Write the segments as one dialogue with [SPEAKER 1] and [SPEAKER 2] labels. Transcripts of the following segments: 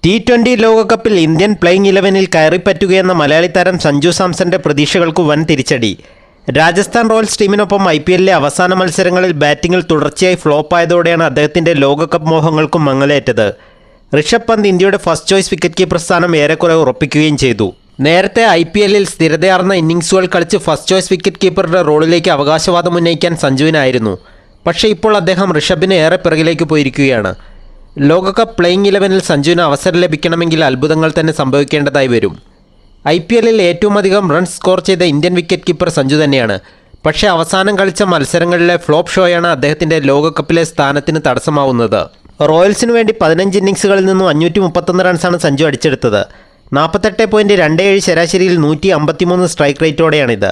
[SPEAKER 1] T20 ലോകകപ്പിൽ Indian playing 11-ൽ കയറിപ്പറ്റുകയെന്ന Malayali താരം സഞ്ജു സാംസന്റെ പ്രതീക്ഷകൾക്ക് വൻ തിരിച്ചടി. രാജസ്ഥാൻ റോയൽസ് ടീമിനൊപ്പം IPL-ലെ അവസാന മത്സരങ്ങളിൽ ബാറ്റിംഗിൽ തുടർച്ചയായി ഫ്ലോപ്പായതോടെയാണ് അദ്ദേഹത്തിന്റെ ലോകകപ്പ് മോഹങ്ങൾക്കും മങ്ങലേറ്റത്. ഋഷഭ് പന്ത് ഇന്ത്യയുടെ ഫസ്റ്റ് ചോയ്സ് വിക്കറ്റ് കീപ്പർ സ്ഥാനം ഏറെക്കുറെ ഉറപ്പിക്കുകയും ചെയ്തു. നേരത്തെ IPL-ൽ സ്ഥിരതയാർന്ന ഇന്നിംഗ്സുകൾ കളിച്ച് ഫസ്റ്റ് ചോയ്സ് വിക്കറ്റ് കീപ്പറുടെ റോളിലേക്ക് അവകാശവാദം ഉന്നയിക്കാൻ സഞ്ജുവിനായിരുന്നു. പക്ഷേ ഇപ്പോൾ അദ്ദേഹം ഋഷഭിന് ഏറെ പിറകിലേക്ക് പോയിരിക്കുകയാണ്. ലോകകപ്പ് പ്ലേയിങ് 11-ൽ സഞ്ജുവിന് അവസരം ലഭിക്കണമെങ്കിൽ അത്ഭുതങ്ങൾ തന്നെ സംഭവിക്കേണ്ടതായി വരും. IPL-ൽ ഏറ്റവും അധികം റൺസ് സ്കോർ ചെയ്ത ഇന്ത്യൻ വിക്കറ്റ് കീപ്പർ സഞ്ജു തന്നെയാണ്. പക്ഷേ അവസാനം കളിച്ച മത്സരങ്ങളിലെ ഫ്ലോപ്പ് ഷോയാണ് അദ്ദേഹത്തിൻ്റെ ലോകകപ്പിലെ സ്ഥാനത്തിന് തടസ്സമാവുന്നത്. റോയൽസിനു വേണ്ടി 15 ഇന്നിംഗ്സുകളിൽ നിന്നും 531 റൺസാണ് സഞ്ജു അടിച്ചെടുത്തത്. 48.27 ശരാശരിയിൽ 153 സ്ട്രൈക്ക് റേറ്റോടെയാണിത്.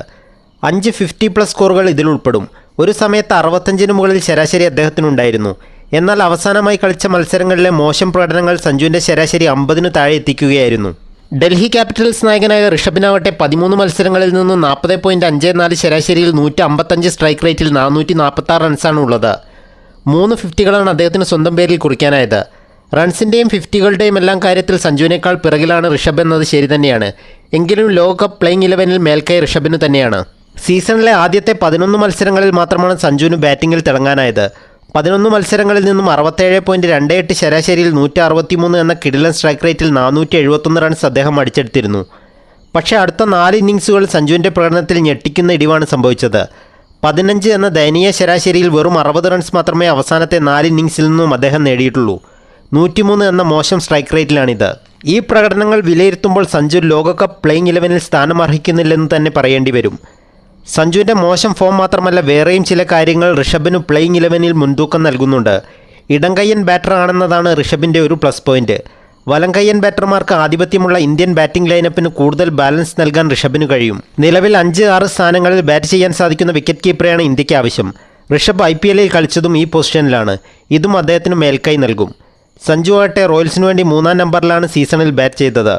[SPEAKER 1] 5 50+ സ്കോറുകൾ ഇതിൽ ഉൾപ്പെടും. ഒരു സമയത്ത് 65-ന് മുകളിൽ ശരാശരി അദ്ദേഹത്തിനുണ്ടായിരുന്നു. എന്നാൽ അവസാനമായി കളിച്ച മത്സരങ്ങളിലെ മോശം പ്രകടനങ്ങൾ സഞ്ജുവിൻ്റെ ശരാശരി 50-ന് താഴെ എത്തിക്കുകയായിരുന്നു. ഡൽഹി ക്യാപിറ്റൽസ് നായകനായ ഋഷഭിനാവട്ടെ 13 മത്സരങ്ങളിൽ നിന്നും 40.54 ശരാശരിയിൽ 155 സ്ട്രൈക്ക് റേറ്റിൽ 446 റൺസാണ് ഉള്ളത്. 3 50കളാണ് അദ്ദേഹത്തിന് സ്വന്തം പേരിൽ കുറിക്കാനായത്. റൺസിൻ്റെയും 50കളുടെയും എല്ലാം കാര്യത്തിൽ സഞ്ജുവിനേക്കാൾ പിറകിലാണ് ഋഷഭ് എന്നത് ശരി തന്നെയാണ്. എങ്കിലും ലോകകപ്പ് പ്ലേയിങ് 11-ൽ മേൽക്കൈ ഋഷഭിന് തന്നെയാണ്. സീസണിലെ ആദ്യത്തെ 11 മത്സരങ്ങളിൽ മാത്രമാണ് സഞ്ജുവിന് ബാറ്റിങ്ങിൽ തിളങ്ങാനായത്. 11 മത്സരങ്ങളിൽ നിന്നും 67.28 ശരാശരിയിൽ 163 എന്ന കിടിലൻ സ്ട്രൈക്ക് റേറ്റിൽ 471 റൺസ് അദ്ദേഹം അടിച്ചെടുത്തിരുന്നു. പക്ഷേ അടുത്ത 4 ഇന്നിംഗ്സുകൾ സഞ്ജുവിൻ്റെ പ്രകടനത്തിൽ ഞെട്ടിക്കുന്ന ഇടിവാണ് സംഭവിച്ചത്. 15 എന്ന ദയനീയ ശരാശരിയിൽ വെറും 60 റൺസ് മാത്രമേ അവസാനത്തെ 4 ഇന്നിംഗ്സിൽ നിന്നും അദ്ദേഹം നേടിയിട്ടുള്ളൂ. 103 എന്ന മോശം സ്ട്രൈക്ക് റേറ്റിലാണിത്. ഈ പ്രകടനങ്ങൾ വിലയിരുത്തുമ്പോൾ സഞ്ജു ലോകകപ്പ് പ്ലേയിങ് 11-ൽ സ്ഥാനമർഹിക്കുന്നില്ലെന്ന് തന്നെ പറയേണ്ടി വരും. സഞ്ജുവിൻ്റെ മോശം ഫോം മാത്രമല്ല, വേറെയും ചില കാര്യങ്ങൾ ഋഷഭിന് പ്ലേയിങ് 11-ൽ മുൻതൂക്കം നൽകുന്നുണ്ട്. ഇടംകയ്യൻ ബാറ്റർ ആണെന്നതാണ് ഋഷഭിൻ്റെ ഒരു പ്ലസ് പോയിന്റ്. വലംകയ്യൻ ബാറ്റർമാർക്ക് ആധിപത്യമുള്ള ഇന്ത്യൻ ബാറ്റിംഗ് ലൈനപ്പിന് കൂടുതൽ ബാലൻസ് നൽകാൻ ഋഷഭിന് കഴിയും. നിലവിൽ 5-6 സ്ഥാനങ്ങളിൽ ബാറ്റ് ചെയ്യാൻ സാധിക്കുന്ന വിക്കറ്റ് കീപ്പറെയാണ് ഇന്ത്യക്ക് ആവശ്യം. ഋഷഭ് IPL-ൽ കളിച്ചതും ഈ പൊസിഷനിലാണ്. ഇതും അദ്ദേഹത്തിന് മേൽക്കൈ നൽകും. സഞ്ജു ആകട്ടെ റോയൽസിനു വേണ്ടി 3-ാം നമ്പറിലാണ് സീസണിൽ ബാറ്റ് ചെയ്തത്.